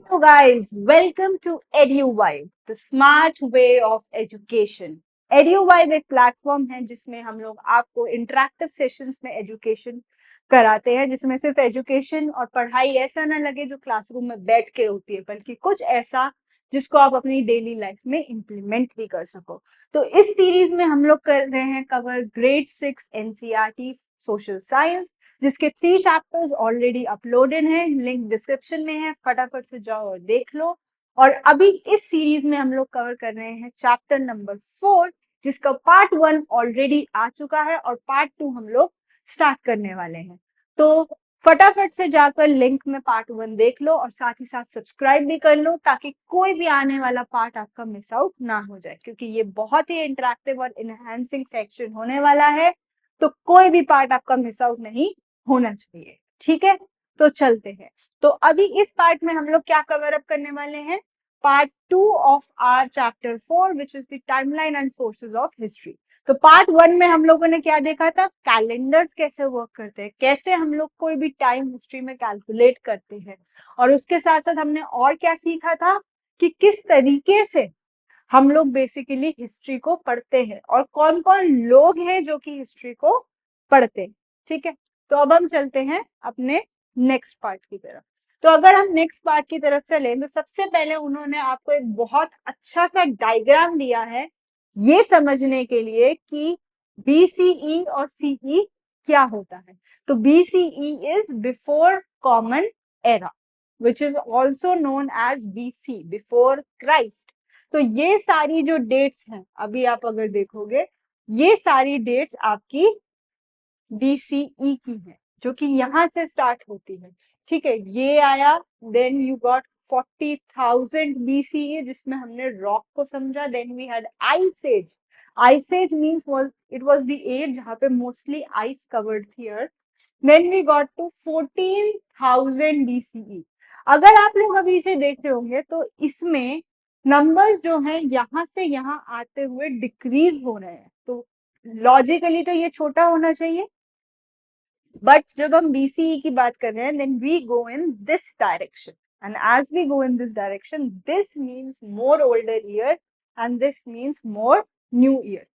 So guys, welcome to EduVibe, the smart way of education. EduVibe एक platform है जिसमें हम लोग आपको इंटरेक्टिव सेशंस में एजुकेशन कराते हैं, जिसमें सिर्फ एजुकेशन और पढ़ाई ऐसा ना लगे जो क्लासरूम में बैठ के होती है, बल्कि कुछ ऐसा जिसको आप अपनी डेली लाइफ में इम्प्लीमेंट भी कर सको। तो इस सीरीज में हम लोग कर रहे हैं cover grade 6 NCERT social science, जिसके 3 चैप्टर्स ऑलरेडी अपलोडेड हैं, लिंक डिस्क्रिप्शन में है, फटाफट से जाओ और देख लो। और अभी इस सीरीज में हम लोग कवर कर रहे हैं चैप्टर नंबर 4, जिसका पार्ट 1 ऑलरेडी आ चुका है और पार्ट 2 हम लोग स्टार्ट करने वाले हैं। तो फटाफट से जाकर लिंक में पार्ट 1 देख लो और साथ ही साथ सब्सक्राइब भी कर लो, ताकि कोई भी आने वाला पार्ट आपका मिस आउट ना हो जाए, क्योंकि ये बहुत ही इंटरेक्टिव और इनहैंसिंग सेक्शन होने वाला है। तो कोई भी पार्ट आपका मिस आउट नहीं होना चाहिए। ठीक है, तो चलते हैं। तो अभी इस पार्ट में हम लोग क्या कवर अप करने वाले हैं? Part 2 of our chapter 4, which is the timeline and sources of history. तो पार्ट 1 में हम लोगों ने क्या देखा था? कैलेंडर्स कैसे वर्क करते हैं, कैसे हम लोग कोई भी टाइम हिस्ट्री में कैलकुलेट करते हैं, और उसके साथ साथ हमने और क्या सीखा था कि किस तरीके से हम लोग बेसिकली हिस्ट्री को पढ़ते हैं और कौन कौन लोग हैं जो कि हिस्ट्री को पढ़ते हैं। ठीक है, तो अब हम चलते हैं अपने नेक्स्ट पार्ट की तरफ। तो अगर हम नेक्स्ट पार्ट की तरफ चले तो सबसे पहले उन्होंने आपको एक बहुत अच्छा सा डायग्राम दिया है ये समझने के लिए कि बीसीई और सीई क्या होता है। तो BCE is before common era, which is also known as BC, before Christ. तो ये सारी जो डेट्स हैं, अभी आप अगर देखोगे ये सारी डेट्स आपकी बीसीई की है, जो कि यहां से स्टार्ट होती है। ठीक है, ये आया, देन यू गॉट 40,000 बीसीई, जिसमें हमने रॉक को समझा। Then we had ice age. Ice age means it was the age जहां पे मोस्टली आइस कवर्ड थी earth. Then we got to 14,000 BCE. अगर आप लोग अभी इसे देख रहे होंगे तो इसमें नंबर्स जो हैं यहां से यहां आते हुए डिक्रीज हो रहे हैं। तो लॉजिकली तो ये छोटा होना चाहिए, बट जब हम बीसीई की बात कर रहे हैं then we go in this direction, and as we go in this direction this means more older year and this means more new year.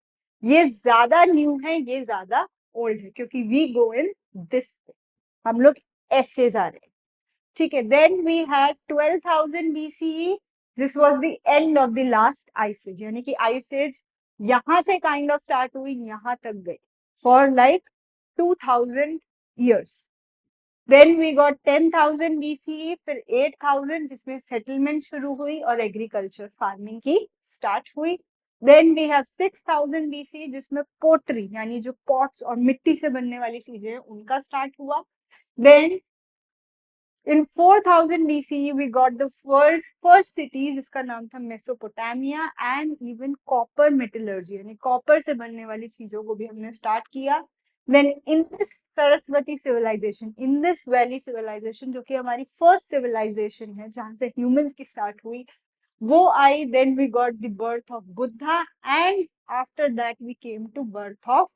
ये ज्यादा न्यू है, ये ज्यादा ओल्ड है, क्योंकि वी गो इन दिस, हम लोग ऐसे जा रहे हैं। ठीक है, then we had 12,000 BCE, this was the end of the last ice age, यानी कि आइस एज यहां से काइंड ऑफ स्टार्ट हुई, यहां तक गई for like 2000 years. Then we got 10,000 BCE, फिर 8,000 जिसमें सेटलमेंट शुरू हुई और एग्रीकल्चर फार्मिंग की स्टार्ट हुई। Then we have 6,000 BCE जिसमें पोट्री यानी जो पॉट्स और मिट्टी से बनने वाली चीजें हैं उनका स्टार्ट हुआ। Then in 4000 BCE we got the world's first city जिसका नाम था Mesopotamia, and even copper metallurgy यानी कॉपर से बनने वाली चीजों को भी हमने स्टार्ट किया। Then in this Saraswati civilization, in this valley civilization जो कि हमारी फर्स्ट सिविलाइजेशन है जहां से ह्यूमंस की स्टार्ट हुई, वो आई। Then we got the birth of Buddha, and after that we came to birth of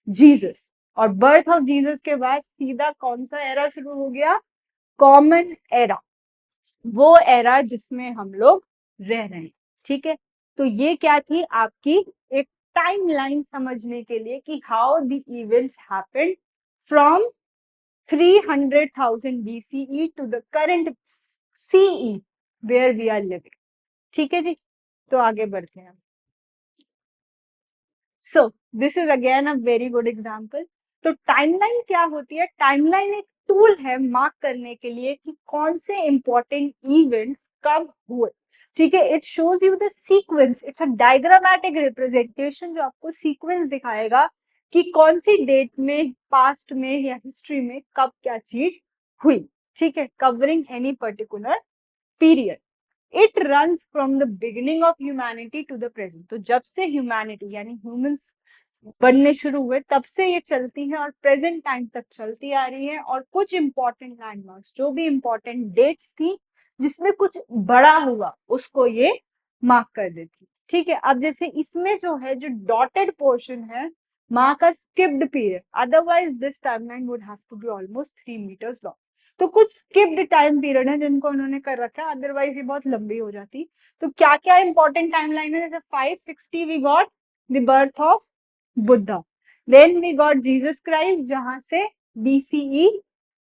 Jesus. और बर्थ ऑफ जीसस के बाद सीधा कौन सा एरा शुरू हो गया? कॉमन एरा, वो एरा जिसमें हम लोग रह रहे हैं। ठीक है, तो ये क्या थी आपकी एक टाइमलाइन समझने के लिए कि how the events happened from 300,000 BCE to the current CE where we are living. ठीक है जी, तो आगे बढ़ते हैं। So this is again a very good example. तो टाइमलाइन क्या होती है? टाइमलाइन एक टूल है मार्क करने के लिए कि कौन से इंपॉर्टेंट इवेंट कब हुए। ठीक है, it shows you the sequence, it's a diagrammatic representation जो आपको सीक्वेंस दिखाएगा कि कौन सी डेट में, पास्ट में या हिस्ट्री में कब क्या चीज हुई। ठीक है, covering any particular period. It runs from the beginning of humanity to the present. तो जब से ह्यूमैनिटी यानी ह्यूमंस बनने शुरू हुए तब से ये चलती है और प्रेजेंट टाइम तक चलती आ रही है। और कुछ इंपॉर्टेंट लैंडमार्क्स, जो भी इंपॉर्टेंट डेट्स थी जिसमें कुछ बड़ा हुआ, उसको ये मार्क कर देती। ठीक है, अब जैसे इसमें जो है, जो डॉटेड पोर्शन है, mark a skipped period, otherwise this timeline would have to be almost 3 meters long. तो कुछ स्किप्ड टाइम पीरियड है जिनको उन्होंने कर रखा है, अदरवाइज ये बहुत लंबी हो जाती। तो क्या क्या इंपॉर्टेंट टाइमलाइन है? जैसे 560 we got the birth of Buddha, then we got Jesus Christ जहां से बीसीई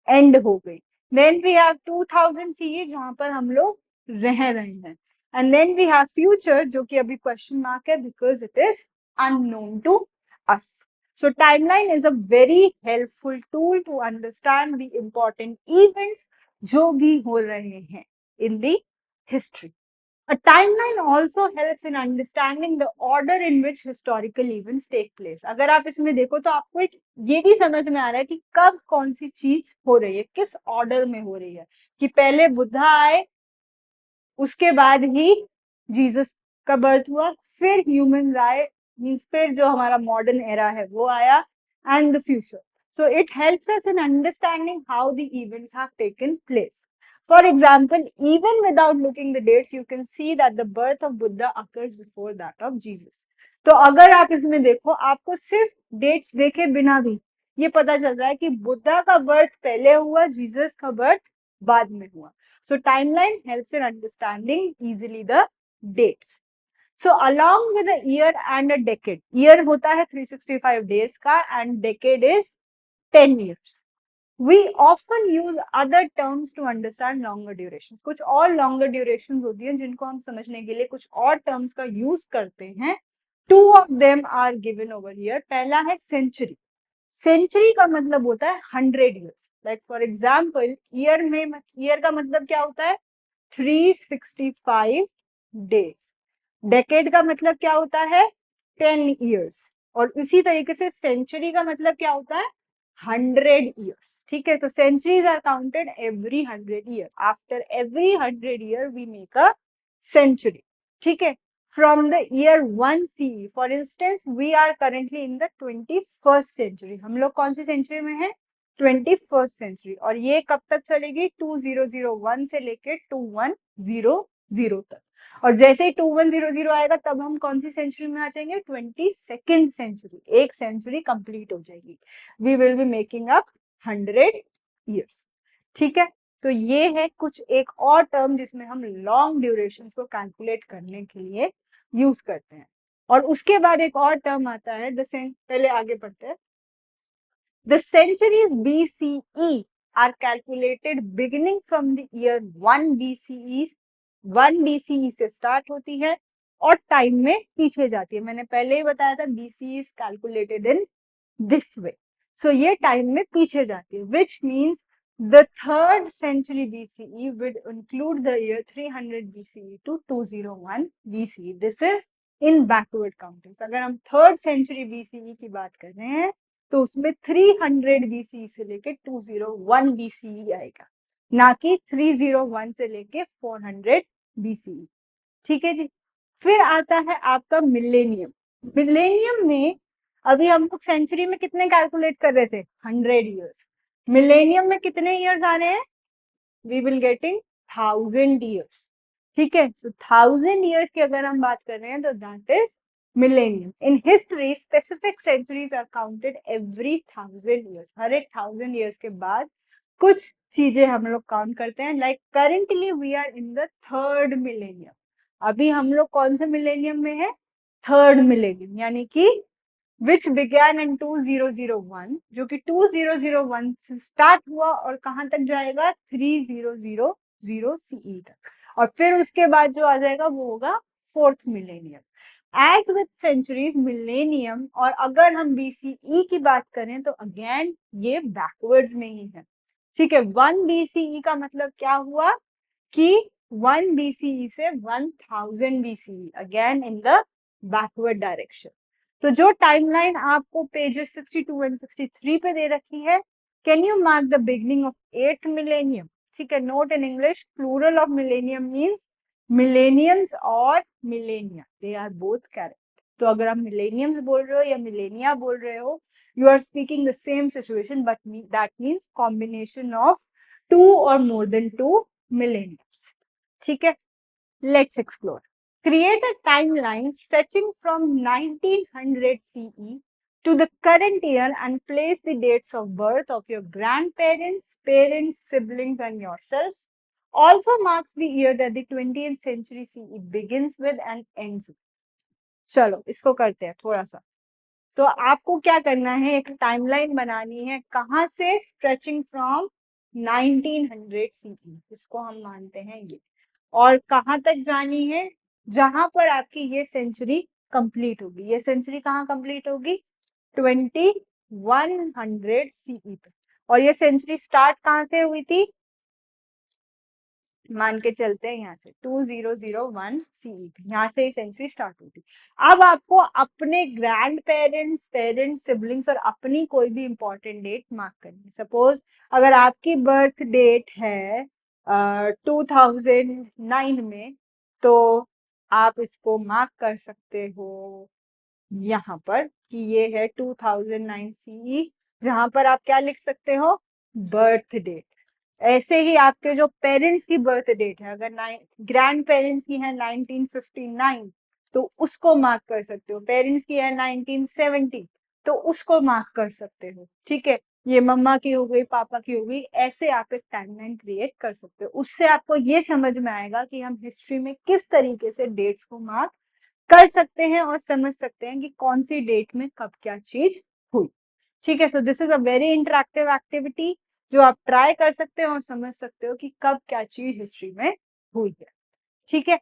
एंड हो गई, देन वी हैव 2000 सीई जहां पर हम लोग रह रहे हैं, and then we have future जो कि अभी क्वेश्चन मार्क है because it is unknown to us. So timeline is a very helpful tool to understand the important events जो भी हो रहे हैं in the history. A timeline also helps in understanding the order in which historical events take place. अगर आप इसमें देखो तो आपको एक ये भी समझ में आ रहा है कि कब कौन सी चीज हो रही है, किस ऑर्डर में हो रही है, कि पहले बुद्धा आए, उसके बाद ही जीसस का बर्थ हुआ, फिर ह्यूमंस आए, मींस फिर जो हमारा मॉडर्न एरा है वो आया, and the future. So it helps us in understanding how the events have taken place. For example, even without looking the dates, you can see that the birth of Buddha occurs before that of Jesus. तो अगर आप इसमें देखो, आपको सिर्फ dates देखे बिना भी ये पता चल रहा है कि बुद्धा का बर्थ पहले हुआ, जीसस का बर्थ बाद में हुआ। So timeline helps in understanding easily the dates. So along with a year and a decade, year होता है 365 days का and decade is 10 years. We often use other terms to understand longer durations. कुछ और longer durations होती हैं जिनको हम समझने के लिए कुछ और terms का use करते हैं. Two of them are given over here. पहला है century. सेंचुरी का मतलब होता है 100 years. Like for example year में, ईयर का मतलब क्या होता है? 365 days. डेकेड का मतलब क्या होता है? 10 years. और इसी तरीके से सेंचुरी का मतलब क्या होता है? 100 years. ठीक है, तो centuries are counted every 100 year. After every 100 year we make a century. ठीक है, from the year 1 CE. For instance, we are currently in the 21st century. हम लोग कौन सी सेंचुरी में हैं? 21st century. और ये कब तक चलेगी? 2001 से लेके 2100 तक। और जैसे ही 2100 आएगा तब हम कौन सी सेंचुरी में आ जाएंगे? 22nd century. एक सेंचुरी कंप्लीट हो जाएगी। We will be making up 100 years. ठीक है, तो ये है कुछ एक और टर्म जिसमें हम लॉन्ग ड्यूरेशन को कैलकुलेट करने के लिए यूज करते हैं। और उसके बाद एक और टर्म आता है पहले आगे पढ़ते हैं। The centuries BCE are calculated beginning from the year 1 BCE. 1 BCE से स्टार्ट होती है और टाइम में पीछे जाती है। मैंने पहले ही बताया था BCE is calculated in this way. So ये टाइम में पीछे जाती है, which means the 3rd century BCE would include the year 300 BCE to 201 BCE. This is in backward counting. अगर हम 3rd century BCE की बात कर रहे हैं तो उसमें 300 BCE से लेके 201 BCE आएगा, ना कि 301 से लेके 400 BCE। ठीक है जी। फिर आता है आपका मिलेनियम। मिलेनियम में अभी हम लोग सेंचुरी में कितने कैलकुलेट कर रहे थे? 100 years. मिलेनियम में कितने ईयर्स आ रहे हैं? We will getting 1000 years. ठीक है, सो 1000 years की अगर हम बात कर रहे हैं तो that is millennium. In history, specific centuries are counted every 1000 years. हर एक 1000 years के बाद कुछ चीजें हम लोग काउंट करते हैं. Like currently we are in the 3rd millennium. अभी हम लोग कौन से मिलेनियम में है? 3rd millennium, यानी कि which began in 2001, जो कि 2001 से स्टार्ट हुआ और कहां तक जाएगा? 3000 CE तक, और फिर उसके बाद जो आ जाएगा वो होगा 4th millennium. As with centuries, millennium, और अगर हम BCE की बात करें तो अगेन ये बैकवर्ड्स में ही है। ठीक है, 1 BCE का मतलब क्या हुआ कि 1 BCE से 1000 BCE, again in the backward direction. तो जो टाइमलाइन आपको पेजेस 62 एंड 63 पे दे रखी है, can you mark the beginning of 8th millennium? ठीक है, note in English, plural of millennium means millenniums और millennia, they are both correct. तो अगर आप मिलेनियम्स बोल रहे हो या मिलेनिया बोल रहे हो, you are speaking the same situation, but that means combination of 2 or more than 2 millenniums. ठीक है, let's explore. Create a timeline stretching from 1900 CE to the current year and place the dates of birth of your grandparents, parents, siblings, and yourself. Also marks the year that the 20th century CE begins with and ends with. चलो इसको करते हैं थोड़ा सा। तो आपको क्या करना है, एक टाइमलाइन बनानी है, कहां से, स्ट्रेचिंग फ्रॉम 1900 सीई, इसको हम मानते हैं ये, और कहां तक जानी है, जहां पर आपकी ये सेंचुरी कंप्लीट होगी। ये सेंचुरी कहाँ कंप्लीट होगी, 2100 सीई पे। और ये सेंचुरी स्टार्ट कहां से हुई थी, मान के चलते हैं यहाँ से 2001 सीई, यहाँ से सेंचुरी स्टार्ट हुई थी। अब आपको अपने ग्रैंड पेरेंट्स, पेरेंट्स, सिबलिंग्स और अपनी कोई भी इंपॉर्टेंट डेट मार्क करनी है। सपोज अगर आपकी बर्थ डेट है 2009 में, तो आप इसको मार्क कर सकते हो यहाँ पर कि ये है 2009 सीई, जहां पर आप क्या लिख सकते हो, बर्थ डेट। ऐसे ही आपके जो पेरेंट्स की बर्थ डेट है, अगर ग्रैंड पेरेंट्स की है 1959, तो उसको मार्क कर सकते हो। पेरेंट्स की है 1970, तो उसको मार्क कर सकते हो। ठीक है, ये मम्मा की हो गई, पापा की हो गई, ऐसे आप एक टाइमलाइन क्रिएट कर सकते हो। उससे आपको ये समझ में आएगा कि हम हिस्ट्री में किस तरीके से डेट्स को मार्क कर सकते हैं और समझ सकते हैं कि कौन सी डेट में कब क्या चीज हुई। ठीक है, सो this is a very interactive activity जो आप ट्राई कर सकते हो और समझ सकते हो कि कब क्या चीज हिस्ट्री में हुई है। ठीक है,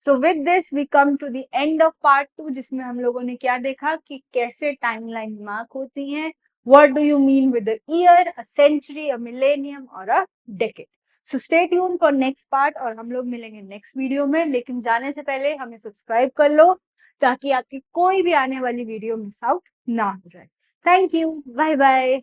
so with this we come to the end of part 2, जिसमें हम लोगों ने क्या देखा कि कैसे टाइमलाइंस मार्क होती हैं, what do you mean with a year, a century, a millennium और a decade. So stay tuned for next part, और हम लोग मिलेंगे नेक्स्ट वीडियो में। लेकिन जाने से पहले हमें सब्सक्राइब कर लो ताकि आपकी कोई भी आने वाली वीडियो मिस आउट ना हो जाए। Thank you, bye bye.